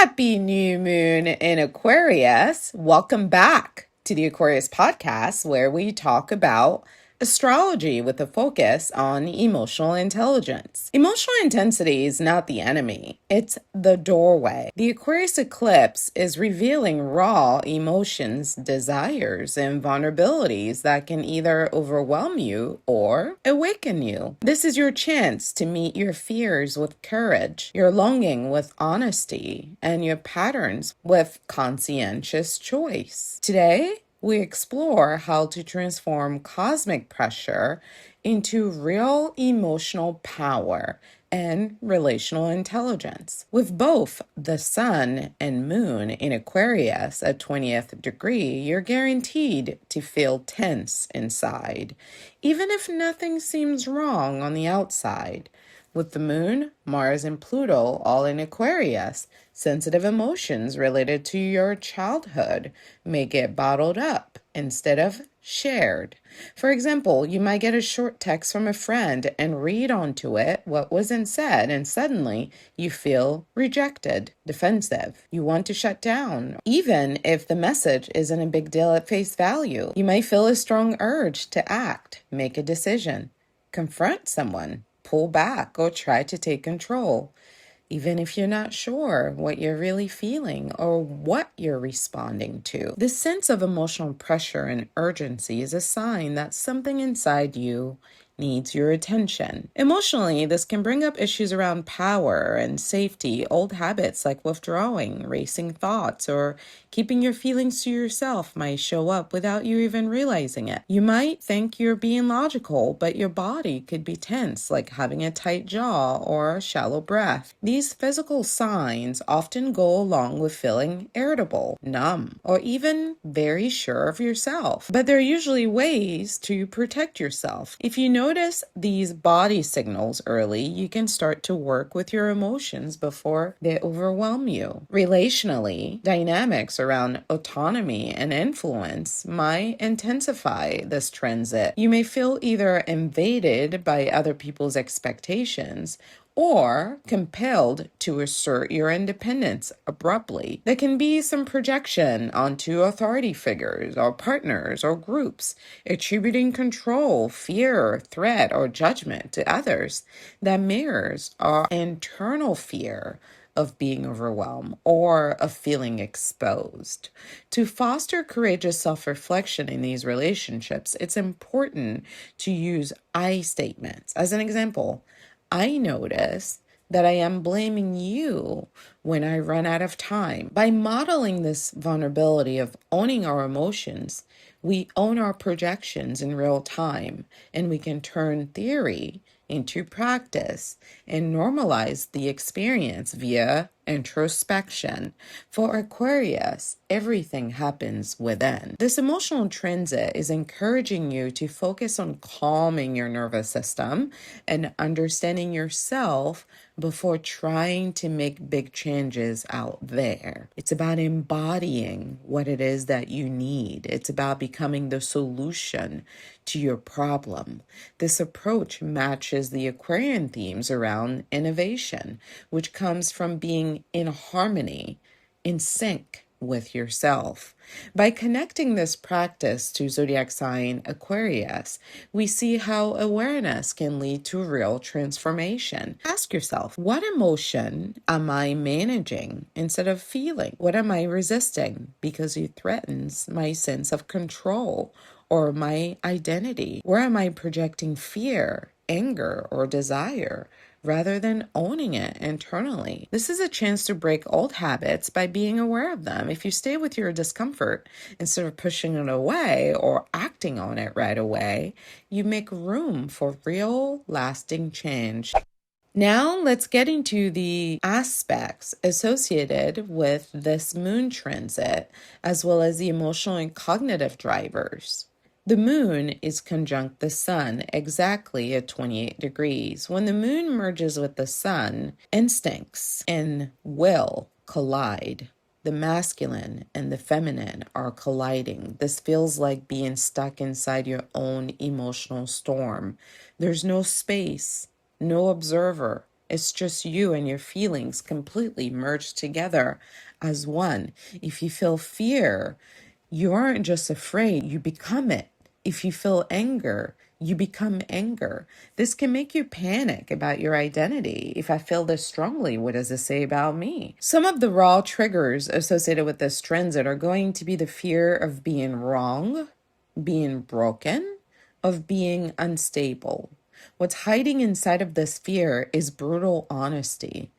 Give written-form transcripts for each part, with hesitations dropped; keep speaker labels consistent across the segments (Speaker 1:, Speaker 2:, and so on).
Speaker 1: Happy new moon in Aquarius. Welcome back to the Aquarius podcast, where we talk about astrology with a focus on emotional intelligence. Emotional intensity is not the enemy, it's the doorway. The Aquarius eclipse is revealing raw emotions, desires, and vulnerabilities that can either overwhelm you or awaken you. This is your chance to meet your fears with courage, your longing with honesty, and your patterns with conscientious choice. Today, we explore how to transform cosmic pressure into real emotional power and relational intelligence. With both the sun and moon in Aquarius at 20th degree, you're guaranteed to feel tense inside, even if nothing seems wrong on the outside. With the moon, Mars, and Pluto all in Aquarius, sensitive emotions related to your childhood may get bottled up instead of shared. For example, you might get a short text from a friend and read onto it what wasn't said, and suddenly you feel rejected, defensive. You want to shut down, even if the message isn't a big deal at face value. You might feel a strong urge to act, make a decision, confront someone, pull back, or try to take control, even if you're not sure what you're really feeling or what you're responding to. This sense of emotional pressure and urgency is a sign that something inside you needs your attention. Emotionally, this can bring up issues around power and safety, old habits like withdrawing, racing thoughts, or keeping your feelings to yourself might show up without you even realizing it. You might think you're being logical, but your body could be tense, like having a tight jaw or a shallow breath. These physical signs often go along with feeling irritable, numb, or even very sure of yourself. But there are usually ways to protect yourself. If you notice these body signals early, you can start to work with your emotions before they overwhelm you. Relationally, dynamics around autonomy and influence might intensify this transit. You may feel either invaded by other people's expectations or compelled to assert your independence abruptly. There can be some projection onto authority figures or partners or groups, attributing control, fear, threat, or judgment to others that mirrors our internal fear of being overwhelmed or of feeling exposed. To foster courageous self-reflection in these relationships, it's important to use I statements. As an example, I notice that I am blaming you when I run out of time. By modeling this vulnerability of owning our emotions, we own our projections in real time, and we can turn theory into practice and normalize the experience via introspection. For Aquarius, everything happens within. This emotional transit is encouraging you to focus on calming your nervous system and understanding yourself before trying to make big changes out there. It's about embodying what it is that you need. It's about becoming the solution to your problem. This approach matches the Aquarian themes around innovation, which comes from being in harmony, in sync with yourself. By connecting this practice to zodiac sign Aquarius, we see how awareness can lead to real transformation. Ask yourself, what emotion am I managing instead of feeling? What am I resisting because it threatens my sense of control or my identity? Where am I projecting fear, anger, or desire rather than owning it internally? This is a chance to break old habits by being aware of them. If you stay with your discomfort instead of pushing it away or acting on it right away, you make room for real, lasting change. Now let's get into the aspects associated with this moon transit, as well as the emotional and cognitive drivers. The moon is conjunct the sun exactly at 28 degrees. When the moon merges with the sun, instincts and will collide. The masculine and the feminine are colliding. This feels like being stuck inside your own emotional storm. There's no space, no observer, It's just you and your feelings completely merged together as one. If you feel fear, you aren't just afraid, you become it. If you feel anger, you become anger. This can make you panic about your identity. If I feel this strongly, what does this say about me? Some of the raw triggers associated with this transit are going to be the fear of being wrong, being broken, of being unstable. What's hiding inside of this fear is brutal honesty.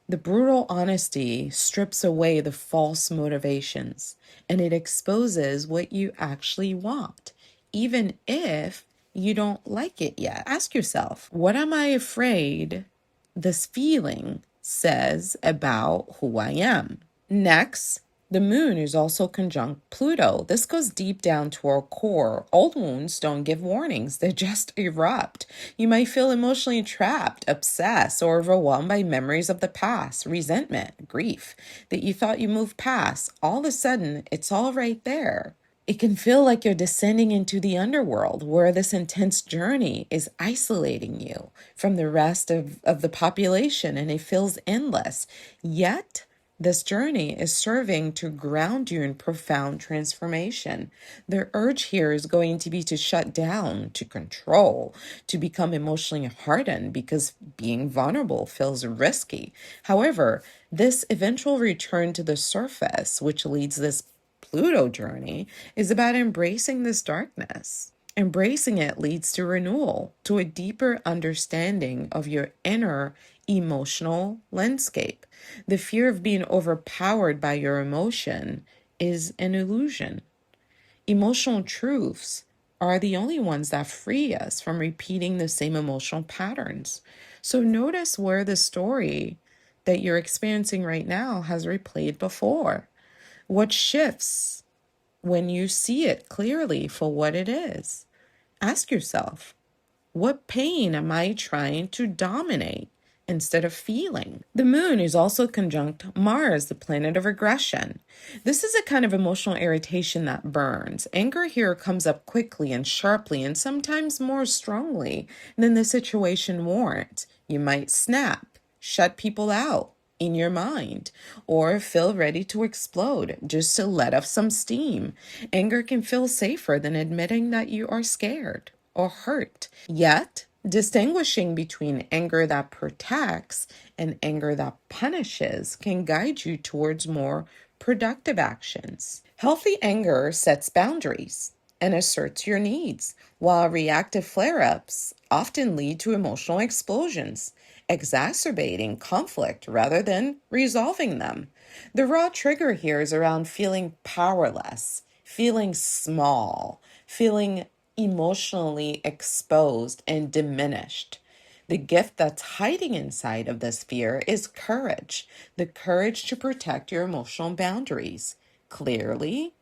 Speaker 1: The brutal honesty strips away the false motivations and it exposes what you actually want, even if you don't like it yet. Ask yourself, what am I afraid this feeling says about who I am? Next, the moon is also conjunct Pluto. This goes deep down to our core. Old wounds don't give warnings, they just erupt. You might feel emotionally trapped, obsessed, or overwhelmed by memories of the past, resentment, grief that you thought you moved past. All of a sudden, it's all right there. It can feel like you're descending into the underworld where this intense journey is isolating you from the rest of the population and it feels endless. Yet, this journey is serving to ground you in profound transformation. The urge here is going to be to shut down, to control, to become emotionally hardened because being vulnerable feels risky. However, this eventual return to the surface, which leads this Pluto journey, is about embracing this darkness. Embracing it leads to renewal, to a deeper understanding of your inner emotional landscape. The fear of being overpowered by your emotion is an illusion. Emotional truths are the only ones that free us from repeating the same emotional patterns. So notice where the story that you're experiencing right now has replayed before. What shifts when you see it clearly for what it is? Ask yourself, what pain am I trying to dominate instead of feeling? The moon is also conjunct Mars, the planet of aggression. This is a kind of emotional irritation that burns. Anger here comes up quickly and sharply and sometimes more strongly than the situation warrants. You might snap, shut people out in your mind, or feel ready to explode just to let off some steam. Anger can feel safer than admitting that you are scared or hurt. Yet, distinguishing between anger that protects and anger that punishes can guide you towards more productive actions. Healthy anger sets boundaries and asserts your needs, while reactive flare ups often lead to emotional explosions, exacerbating conflict rather than resolving them. The raw trigger here is around feeling powerless, feeling small, feeling emotionally exposed and diminished. The gift that's hiding inside of this fear is courage, the courage to protect your emotional boundaries clearly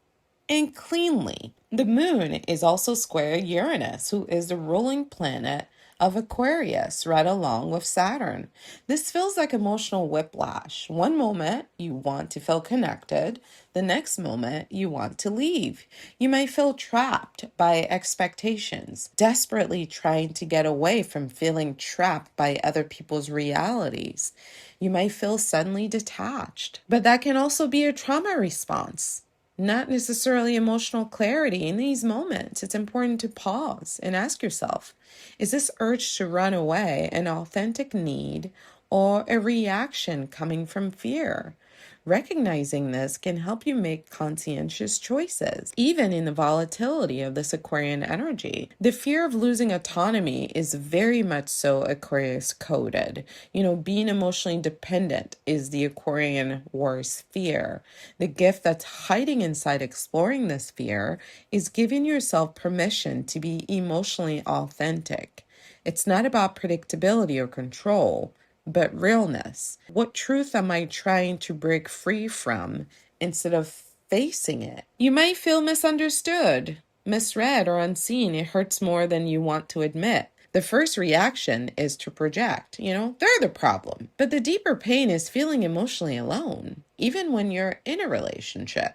Speaker 1: and cleanly. The moon is also square Uranus, who is the ruling planet of Aquarius, right along with Saturn. This feels like emotional whiplash. One moment you want to feel connected, the next moment you want to leave. You may feel trapped by expectations, desperately trying to get away from feeling trapped by other people's realities. You may feel suddenly detached, but that can also be a trauma response, not necessarily emotional clarity. In these moments, it's important to pause and ask yourself, is this urge to run away an authentic need or a reaction coming from fear? Recognizing this can help you make conscientious choices, even in the volatility of this Aquarian energy. The fear of losing autonomy is very much so Aquarius coded. Being emotionally dependent is the Aquarian worst fear. The gift that's hiding inside exploring this fear is giving yourself permission to be emotionally authentic. It's not about predictability or control, but realness. What truth am I trying to break free from instead of facing it? You might feel misunderstood, misread, or unseen. It hurts more than you want to admit. The first reaction is to project, they're the problem. But the deeper pain is feeling emotionally alone, even when you're in a relationship.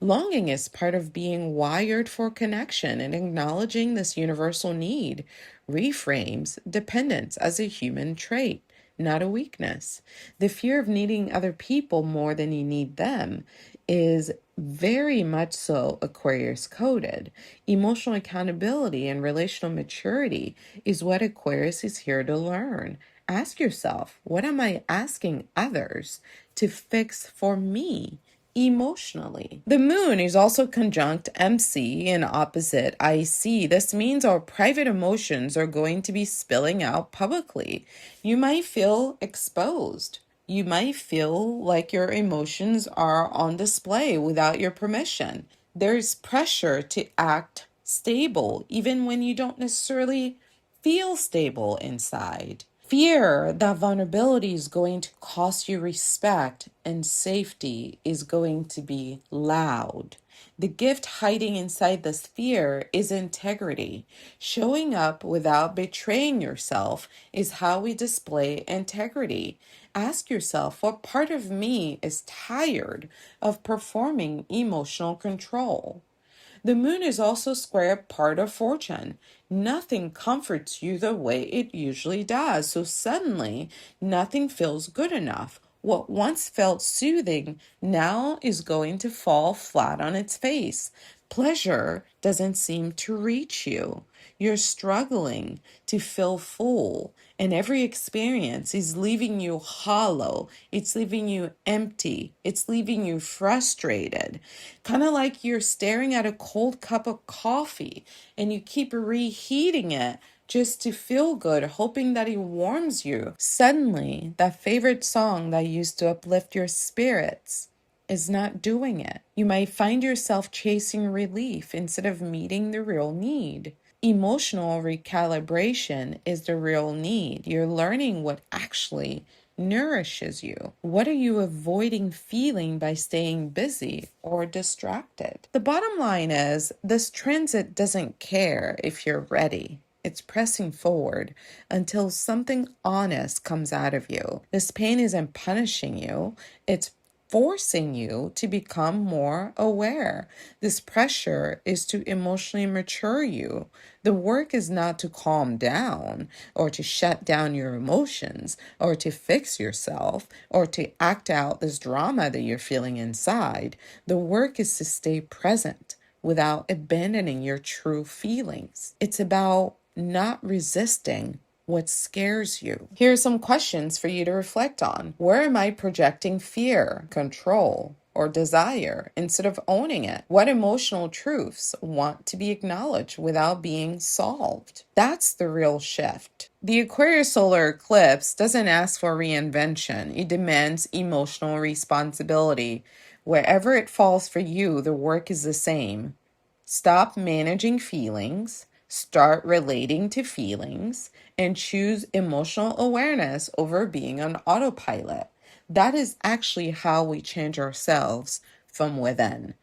Speaker 1: Longing is part of being wired for connection, and acknowledging this universal need reframes dependence as a human trait. not a weakness. The fear of needing other people more than you need them is very much so Aquarius coded. Emotional accountability and relational maturity is what Aquarius is here to learn. Ask yourself, what am I asking others to fix for me emotionally? The moon is also conjunct MC and opposite IC. This means our private emotions are going to be spilling out publicly. You might feel exposed. You might feel like your emotions are on display without your permission. There's pressure to act stable, even when you don't necessarily feel stable inside. Fear that vulnerability is going to cost you respect and safety is going to be loud. The gift hiding inside this fear is integrity. Showing up without betraying yourself is how we display integrity. Ask yourself, what part of me is tired of performing emotional control? The moon is also square part of fortune. Nothing comforts you the way it usually does. So suddenly, nothing feels good enough. What once felt soothing now is going to fall flat on its face. Pleasure doesn't seem to reach you. You're struggling to feel full, and every experience is leaving you hollow. It's leaving you empty. It's leaving you frustrated. Kind of like you're staring at a cold cup of coffee and you keep reheating it just to feel good, hoping that it warms you. Suddenly, that favorite song that used to uplift your spirits is not doing it. You might find yourself chasing relief instead of meeting the real need. Emotional recalibration is the real need. You're learning what actually nourishes you. What are you avoiding feeling by staying busy or distracted? The bottom line is this transit doesn't care if you're ready. It's pressing forward until something honest comes out of you. This pain isn't punishing you. It's forcing you to become more aware. This pressure is to emotionally mature you. The work is not to calm down or to shut down your emotions or to fix yourself or to act out this drama that you're feeling inside. The work is to stay present without abandoning your true feelings. It's about not resisting what scares you. Here are some questions for you to reflect on. Where am I projecting fear, control, or desire instead of owning it? What emotional truths want to be acknowledged without being solved? That's the real shift. The Aquarius Solar Eclipse doesn't ask for reinvention. It demands emotional responsibility. Wherever it falls for you, the work is the same. Stop managing feelings, start relating to feelings, and choose emotional awareness over being on autopilot. That is actually how we change ourselves from within.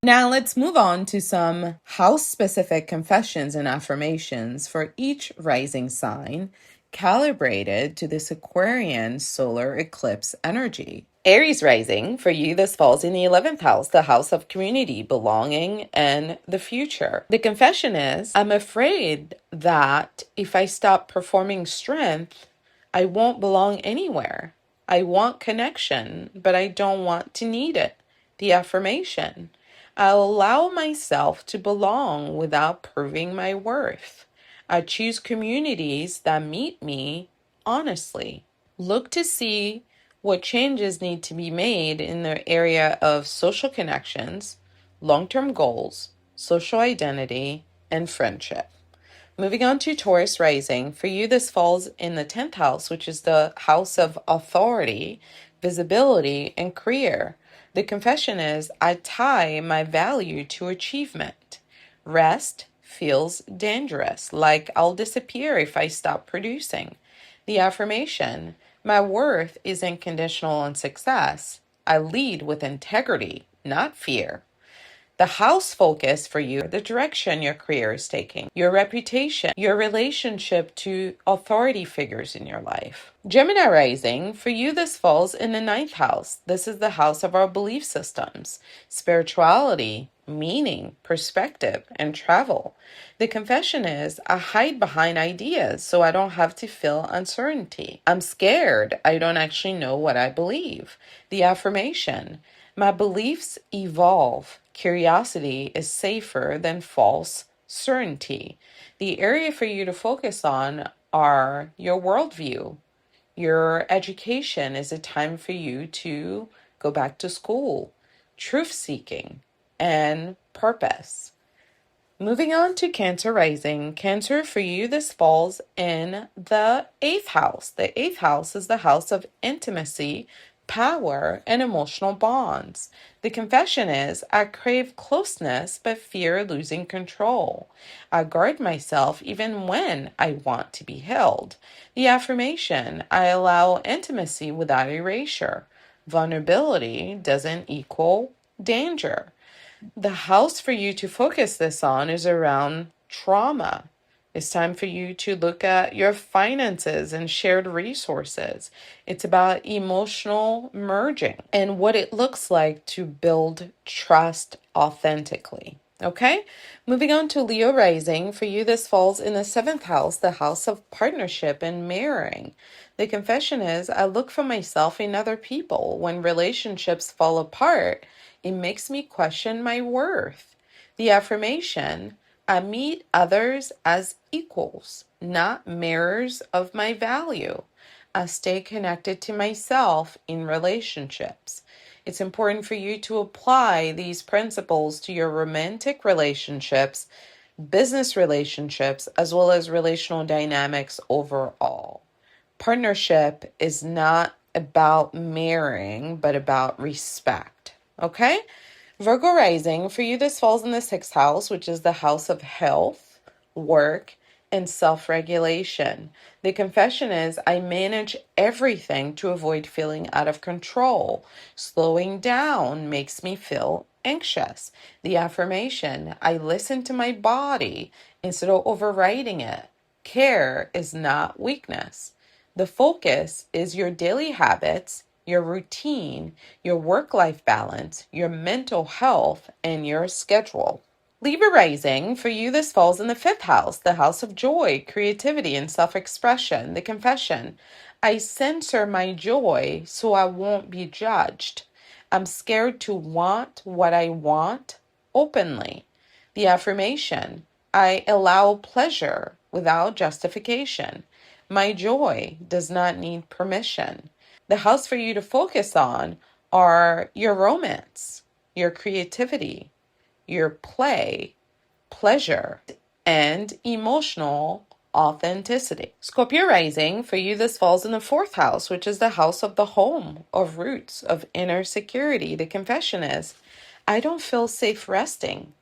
Speaker 1: Now let's move on to some house-specific confessions and affirmations for each rising sign, calibrated to this Aquarian solar eclipse energy. Aries rising, for you, this falls in the 11th house, the house of community, belonging, and the future. The confession is, I'm afraid that if I stop performing strength, I won't belong anywhere. I want connection, but I don't want to need it. The affirmation, I'll allow myself to belong without proving my worth. I choose communities that meet me honestly. Look to see what changes need to be made in the area of social connections, long-term goals, social identity, and friendship. Moving on to Taurus rising. For you, this falls in the 10th house, which is the house of authority, visibility, and career. The confession is, I tie my value to achievement. Rest feels dangerous, like I'll disappear if I stop producing. The affirmation, my worth isn't conditional on success. I lead with integrity, not fear. The house focus for you, the direction your career is taking, your reputation, your relationship to authority figures in your life. Gemini rising, for you, this falls in the ninth house. This is the house of our belief systems, spirituality, meaning, perspective, and travel. The confession is, I hide behind ideas so I don't have to feel uncertainty. I'm scared. I don't actually know what I believe. The affirmation, my beliefs evolve. Curiosity is safer than false certainty. The area for you to focus on are your worldview. Your education is a time for you to go back to school, truth seeking, and purpose. Moving on to Cancer rising. Cancer, for you, this falls in the eighth house. The eighth house is the house of intimacy, power, and emotional bonds. The confession is, I crave closeness but fear losing control. I guard myself even when I want to be held. The affirmation, I allow intimacy without erasure. Vulnerability doesn't equal danger. The house for you to focus this on is around trauma. It's time for you to look at your finances and shared resources. It's about emotional merging and what it looks like to build trust authentically. Okay, moving on to Leo rising. For you, this falls in the seventh house, the house of partnership and marrying. The confession is, I look for myself in other people. When relationships fall apart, it makes me question my worth. The affirmation, I meet others as equals, not mirrors of my value. I stay connected to myself in relationships. It's important for you to apply these principles to your romantic relationships, business relationships, as well as relational dynamics overall. Partnership is not about marrying, but about respect. Okay? Virgo rising, for you, this falls in the sixth house, which is the house of health, work, and self regulation. The confession is, I manage everything to avoid feeling out of control. Slowing down makes me feel anxious. The affirmation, I listen to my body instead of overriding it. Care is not weakness. The focus is your daily habits, your routine, your work-life balance, your mental health, and your schedule. Libra rising, for you, this falls in the fifth house, the house of joy, creativity, and self-expression. The confession, I censor my joy so I won't be judged. I'm scared to want what I want openly. The affirmation, I allow pleasure without justification. My joy does not need permission. The house for you to focus on are your romance, your creativity, your play, pleasure, and emotional authenticity. Scorpio rising, for you, this falls in the fourth house, which is the house of the home, of roots, of inner security. The confession is, I don't feel safe resting.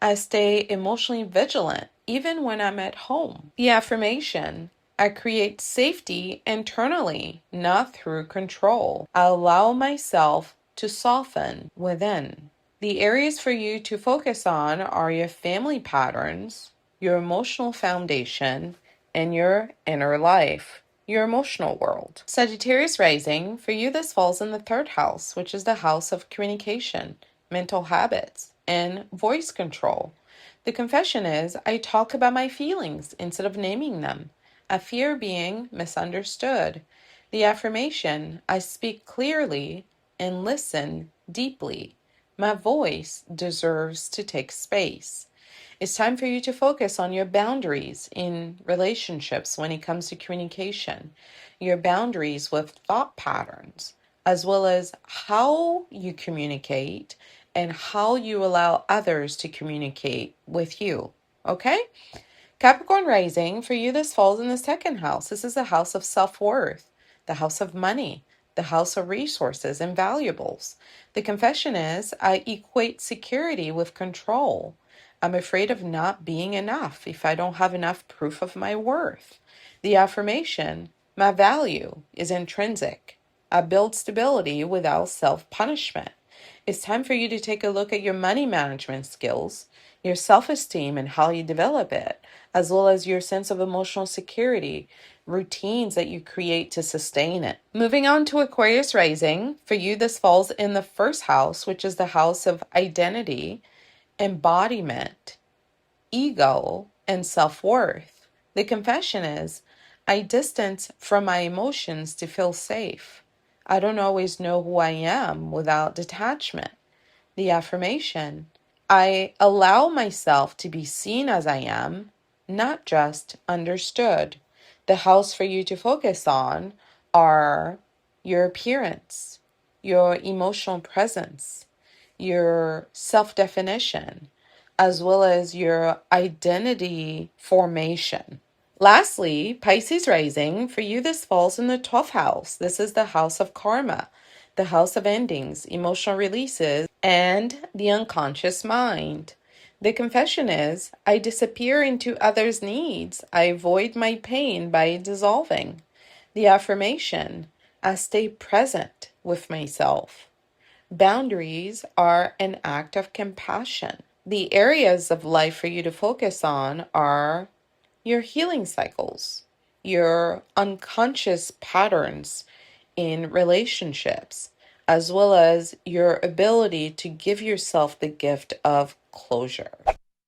Speaker 1: I stay emotionally vigilant even when I'm at home. The affirmation, I create safety internally, not through control. I allow myself to soften within. The areas for you to focus on are your family patterns, your emotional foundation, and your inner life, your emotional world. Sagittarius rising, for you, this falls in the third house, which is the house of communication, mental habits, and voice control. The confession is, I talk about my feelings instead of naming them. I fear being misunderstood. The affirmation, I speak clearly and listen deeply. My voice deserves to take space. It's time for you to focus on your boundaries in relationships when it comes to communication, your boundaries with thought patterns, as well as how you communicate and how you allow others to communicate with you. Okay? Capricorn rising, for you, this falls in the second house. This is the house of self-worth, the house of money, the house of resources and valuables. The confession is, I equate security with control. I'm afraid of not being enough if I don't have enough proof of my worth. The affirmation, my value is intrinsic. I build stability without self-punishment. It's time for you to take a look at your money management skills, your self-esteem and how you develop it, as well as your sense of emotional security, routines that you create to sustain it. Moving on to Aquarius rising, for you this falls in the first house, which is the house of identity, embodiment, ego, and self-worth. The confession is, I distance from my emotions to feel safe. I don't always know who I am without detachment. The affirmation, I allow myself to be seen as I am, not just understood. The house for you to focus on are your appearance, your emotional presence, your self definition, as well as your identity formation. Lastly, Pisces rising, for you, this falls in the 12th house. This is the house of karma, the house of endings, emotional releases, and the unconscious mind. The confession is, I disappear into others' needs. I avoid my pain by dissolving. The affirmation, I stay present with myself. Boundaries are an act of compassion. The areas of life for you to focus on are your healing cycles, your unconscious patterns in relationships, as well as your ability to give yourself the gift of closure.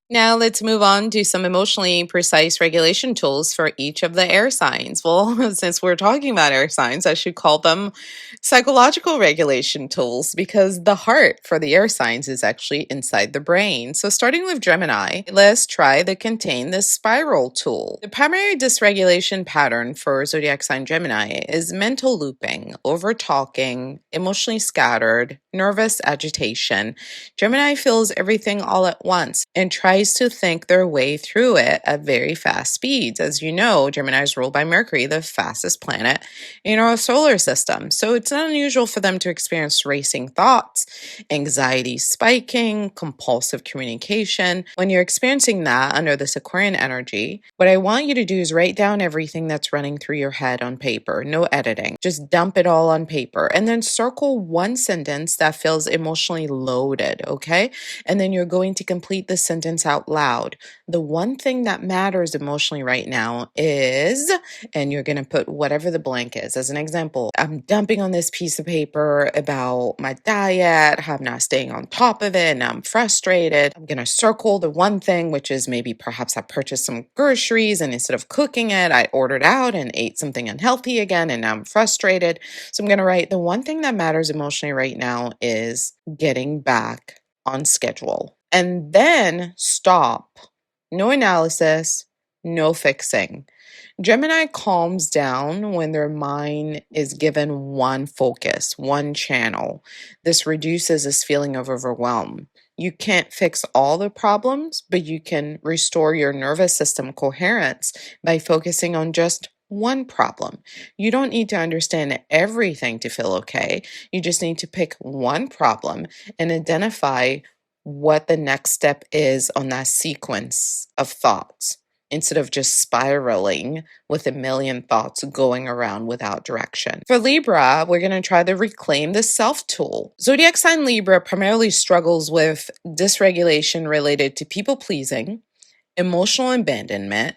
Speaker 1: Now let's move on to some emotionally precise regulation tools for each of the air signs. Well, since we're talking about air signs, I should call them psychological regulation tools because the heart for the air signs is actually inside the brain. So starting with Gemini, let's try the Contain the Spiral tool. The primary dysregulation pattern for zodiac sign Gemini is mental looping, over talking, emotionally scattered, nervous agitation. Gemini feels everything all at once and tries to think their way through it at very fast speeds. As you know, Gemini is ruled by Mercury, the fastest planet in our solar system. So it's not unusual for them to experience racing thoughts, anxiety spiking, compulsive communication. When you're experiencing that under this Aquarian energy, what I want you to do is write down everything that's running through your head on paper. No editing. Just dump it all on paper and then circle one sentence that feels emotionally loaded, okay? And then you're going to complete the sentence out loud. The one thing that matters emotionally right now is, and you're going to put whatever the blank is. As an example, I'm dumping on this piece of paper about my diet, how I'm not staying on top of it, and I'm frustrated. I'm going to circle the one thing, which is maybe perhaps I purchased some groceries and instead of cooking it, I ordered out and ate something unhealthy again, and now I'm frustrated. So I'm going to write the one thing that matters emotionally right now is getting back on schedule. And then stop. No analysis, no fixing. Gemini calms down when their mind is given one focus, one channel. This reduces this feeling of overwhelm. You can't fix all the problems, but you can restore your nervous system coherence by focusing on just one problem. You don't need to understand everything to feel okay. You just need to pick one problem and identify what the next step is on that sequence of thoughts instead of just spiraling with a million thoughts going around without direction. For Libra, we're going to try the Reclaim the Self tool. Zodiac sign Libra primarily struggles with dysregulation related to people pleasing, emotional abandonment,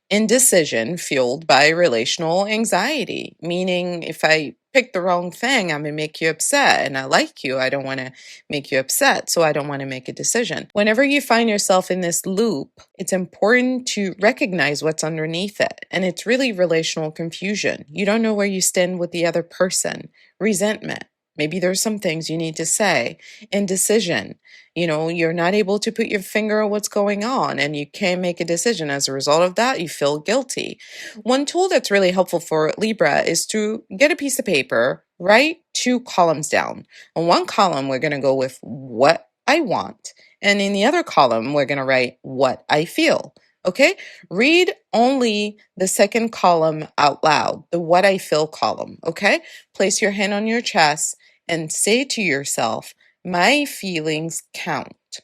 Speaker 1: indecision fueled by relational anxiety, meaning if I pick the wrong thing, I'm going to make you upset. And I like you. I don't want to make you upset. So I don't want to make a decision. Whenever you find yourself in this loop, it's important to recognize what's underneath it. And it's really relational confusion. You don't know where you stand with the other person. Resentment. Maybe there's some things you need to say. Indecision. You're not able to put your finger on what's going on and you can't make a decision. As a result of that, you feel guilty. One tool that's really helpful for Libra is to get a piece of paper, write 2 columns down. On one column, we're going to go with what I want. And in the other column, we're going to write what I feel. Okay? Read only the second column out loud, the what I feel column. Okay? Place your hand on your chest and say to yourself, my feelings count,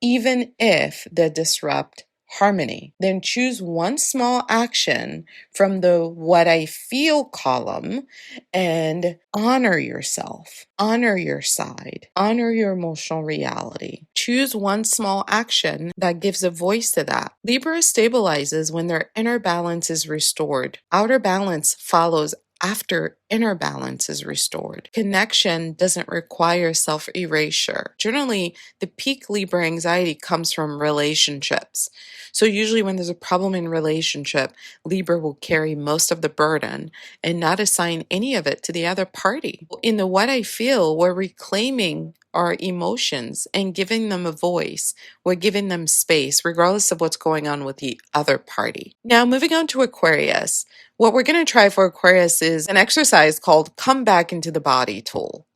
Speaker 1: even if they disrupt harmony. Then choose one small action from the what I feel column and honor yourself, honor your side, honor your emotional reality. Choose one small action that gives a voice to that. Libra stabilizes when their inner balance is restored. Outer balance follows after inner balance is restored. Connection doesn't require self erasure. Generally, the peak Libra anxiety comes from relationships. So, usually, when there's a problem in relationship, Libra will carry most of the burden and not assign any of it to the other party. In the what I feel, we're reclaiming our emotions and giving them a voice. We're giving them space, regardless of what's going on with the other party. Now, moving on to Aquarius. What we're going to try for Aquarius is an exercise called Come Back into the Body tool.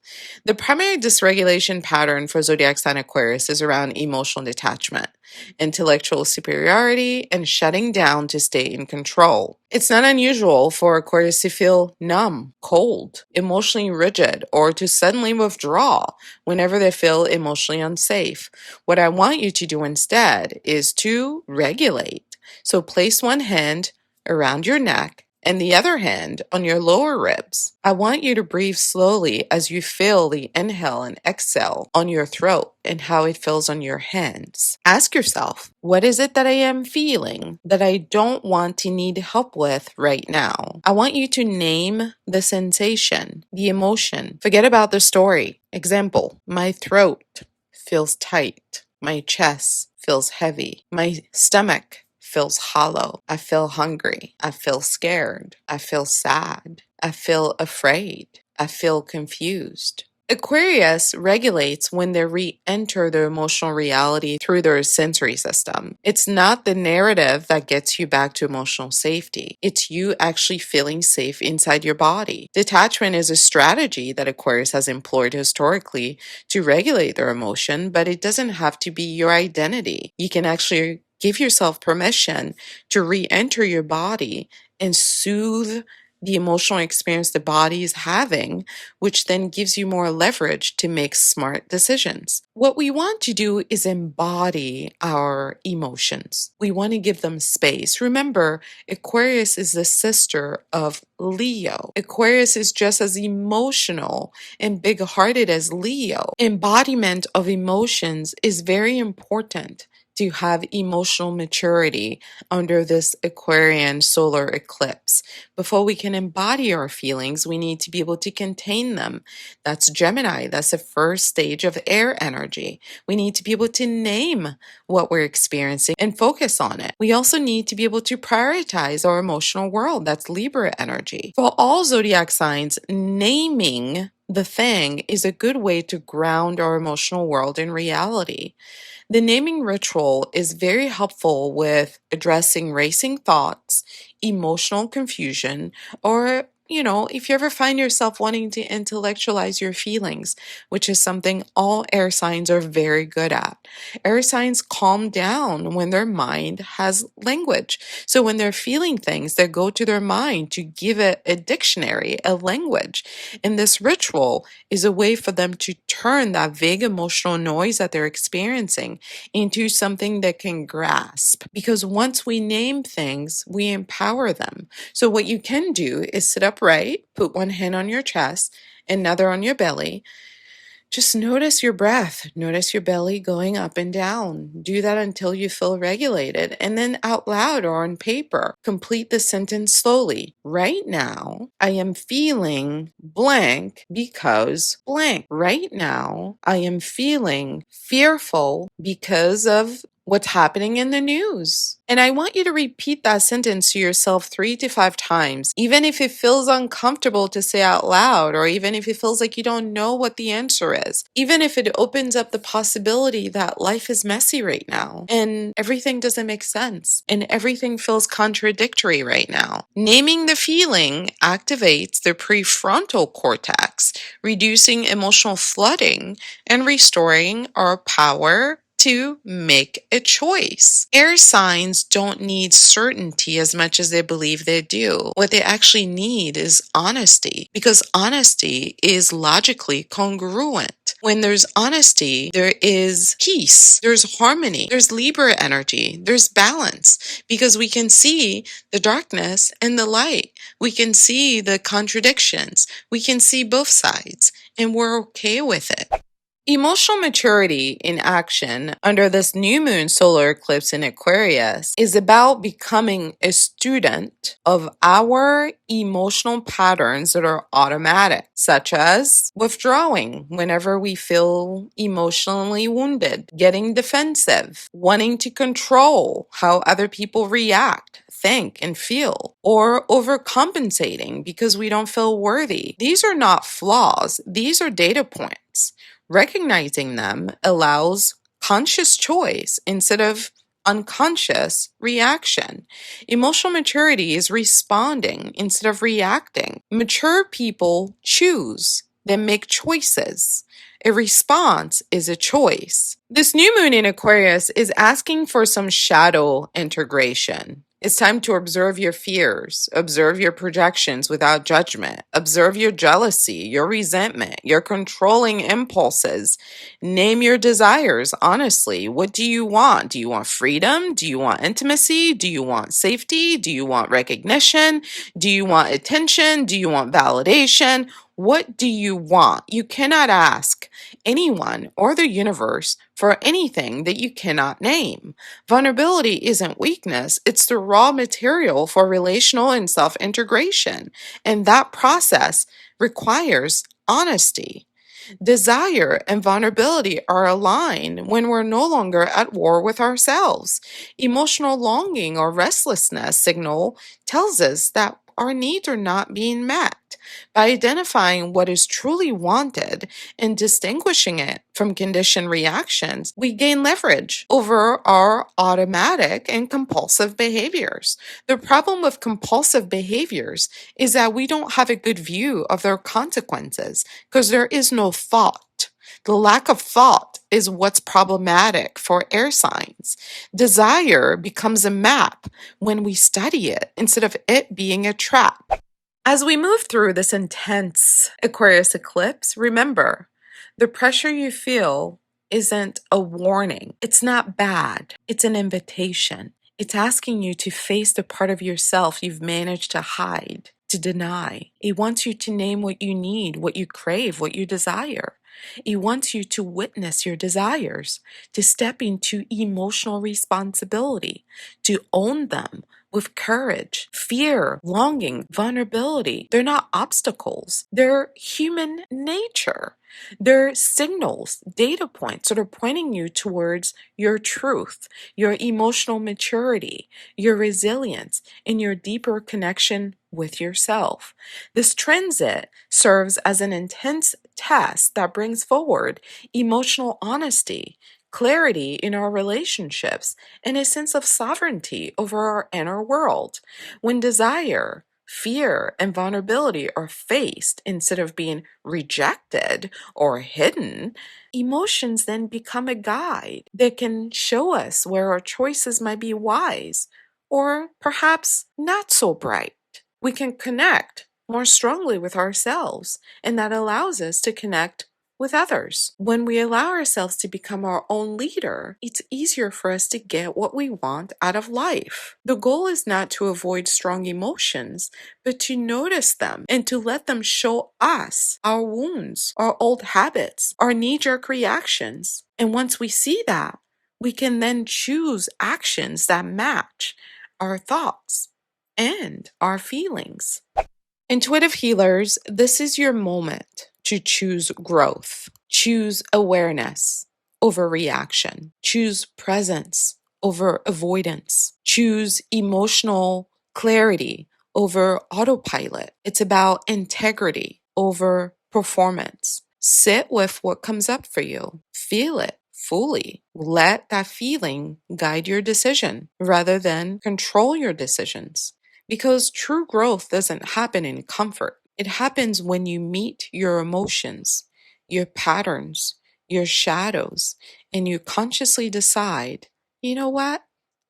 Speaker 1: The primary dysregulation pattern for zodiac sign Aquarius is around emotional detachment, intellectual superiority, and shutting down to stay in control. It's not unusual for Aquarius to feel numb, cold, emotionally rigid, or to suddenly withdraw whenever they feel emotionally unsafe. What I want you to do instead is to regulate. So place one hand around your neck and the other hand on your lower ribs. I want you to breathe slowly as you feel the inhale and exhale on your throat and how it feels on your hands. Ask yourself, what is it that I am feeling that I don't want to need help with right now? I want you to name the sensation, the emotion. Forget about the story. Example, my throat feels tight. My chest feels heavy. My stomach feels hollow. I feel hungry. I feel scared. I feel sad. I feel afraid. I feel confused. Aquarius regulates when they re-enter their emotional reality through their sensory system. It's not the narrative that gets you back to emotional safety. It's you actually feeling safe inside your body. Detachment is a strategy that Aquarius has employed historically to regulate their emotion, but it doesn't have to be your identity. You can actually give yourself permission to re-enter your body and soothe the emotional experience the body is having, which then gives you more leverage to make smart decisions. What we want to do is embody our emotions. We want to give them space. Remember, Aquarius is the sister of Leo. Aquarius is just as emotional and big-hearted as Leo. Embodiment of emotions is very important to have emotional maturity under this Aquarian solar eclipse. Before we can embody our feelings, we need to be able to contain them. That's Gemini. That's the first stage of air energy. We need to be able to name what we're experiencing and focus on it. We also need to be able to prioritize our emotional world. That's Libra energy. For all zodiac signs, naming the thing is a good way to ground our emotional world in reality. The naming ritual is very helpful with addressing racing thoughts, emotional confusion, or if you ever find yourself wanting to intellectualize your feelings, which is something all air signs are very good at. Air signs calm down when their mind has language. So when they're feeling things, they go to their mind to give it a dictionary, a language. And this ritual is a way for them to turn that vague emotional noise that they're experiencing into something that can grasp. Because once we name things, we empower them. So what you can do is sit upright, put one hand on your chest, another on your belly. Just notice your breath. Notice your belly going up and down. Do that until you feel regulated. And then out loud or on paper, complete the sentence slowly. Right now, I am feeling blank because blank. Right now, I am feeling fearful because of what's happening in the news. And I want you to repeat that sentence to yourself 3 to 5 times, even if it feels uncomfortable to say out loud, or even if it feels like you don't know what the answer is, even if it opens up the possibility that life is messy right now and everything doesn't make sense and everything feels contradictory right now. Naming the feeling activates the prefrontal cortex, reducing emotional flooding and restoring our power to make a choice. Air signs don't need certainty as much as they believe they do. What they actually need is honesty, because honesty is logically congruent. When there's honesty, there is peace, there's harmony, there's Libra energy, there's balance, because we can see the darkness and the light. We can see the contradictions. We can see both sides, and we're okay with it. Emotional maturity in action under this new moon solar eclipse in Aquarius is about becoming a student of our emotional patterns that are automatic, such as withdrawing whenever we feel emotionally wounded, getting defensive, wanting to control how other people react, think, and feel, or overcompensating because we don't feel worthy. These are not flaws, these are data points. Recognizing them allows conscious choice instead of unconscious reaction. Emotional maturity is responding instead of reacting. Mature people choose, they make choices. A response is a choice. This new moon in Aquarius is asking for some shadow integration. It's time to observe your fears, observe your projections without judgment, observe your jealousy, your resentment, your controlling impulses. Name your desires honestly. What do you want? Do you want freedom? Do you want intimacy? Do you want safety? Do you want recognition? Do you want attention? Do you want validation? What do you want? You cannot ask anyone or the universe for anything that you cannot name. Vulnerability isn't weakness, it's the raw material for relational and self integration. And that process requires honesty. Desire and vulnerability are aligned when we're no longer at war with ourselves. Emotional longing or restlessness signal tells us that our needs are not being met. By identifying what is truly wanted and distinguishing it from conditioned reactions, we gain leverage over our automatic and compulsive behaviors. The problem with compulsive behaviors is that we don't have a good view of their consequences because there is no thought. The lack of thought is what's problematic for air signs. Desire becomes a map when we study it instead of it being a trap. As we move through this intense Aquarius eclipse, remember the pressure you feel isn't a warning. It's not bad, it's an invitation. It's asking you to face the part of yourself you've managed to hide, to deny. It wants you to name what you need, what you crave, what you desire. It wants you to witness your desires, to step into emotional responsibility, to own them with courage. Fear, longing, vulnerability, they're not obstacles. They're human nature. They're signals, data points that are pointing you towards your truth, your emotional maturity, your resilience, and your deeper connection with yourself. This transit serves as an intense test that brings forward emotional honesty, clarity in our relationships, and a sense of sovereignty over our inner world. When desire, fear, and vulnerability are faced instead of being rejected or hidden, emotions then become a guide that can show us where our choices might be wise or perhaps not so bright. We can connect more strongly with ourselves, and that allows us to connect with others. When we allow ourselves to become our own leader, it's easier for us to get what we want out of life. The goal is not to avoid strong emotions, but to notice them and to let them show us our wounds, our old habits, our knee-jerk reactions. And once we see that, we can then choose actions that match our thoughts and our feelings. Intuitive healers, this is your moment to choose growth, choose awareness over reaction, choose presence over avoidance, choose emotional clarity over autopilot. It's about integrity over performance. Sit with what comes up for you, feel it fully. Let that feeling guide your decision rather than control your decisions. Because true growth doesn't happen in comfort. It happens when you meet your emotions, your patterns, your shadows, and you consciously decide, you know what?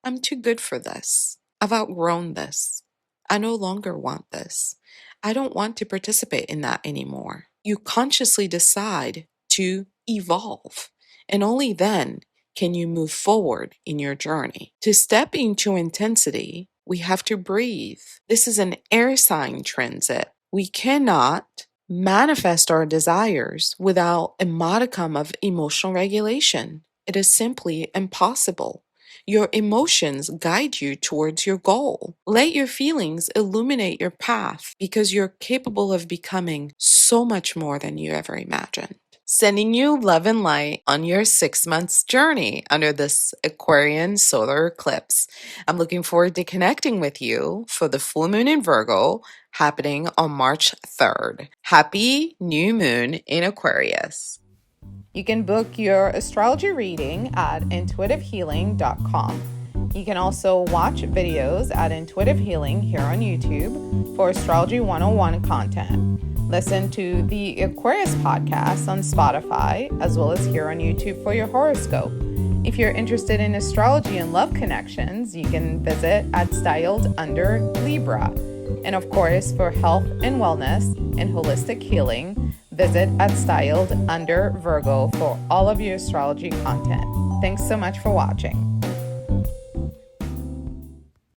Speaker 1: I'm too good for this. I've outgrown this. I no longer want this. I don't want to participate in that anymore. You consciously decide to evolve, and only then can you move forward in your journey. To step into intensity, we have to breathe. This is an air sign transit. We cannot manifest our desires without a modicum of emotional regulation. It is simply impossible. Your emotions guide you towards your goal. Let your feelings illuminate your path because you're capable of becoming so much more than you ever imagined. Sending you love and light on your 6 months journey under this Aquarian solar eclipse. I'm looking forward to connecting with you for the full moon in Virgo happening on March 3rd. Happy new moon in Aquarius. You can book your astrology reading at intuitivehealing.com. You can also watch videos at Intuitive Healing here on YouTube for Astrology 101 content. Listen to the Aquarius podcast on Spotify, as well as here on YouTube for your horoscope. If you're interested in astrology and love connections, you can visit at Styled Under Libra. And of course, for health and wellness and holistic healing, visit at Styled Under Virgo for all of your astrology content. Thanks so much for watching.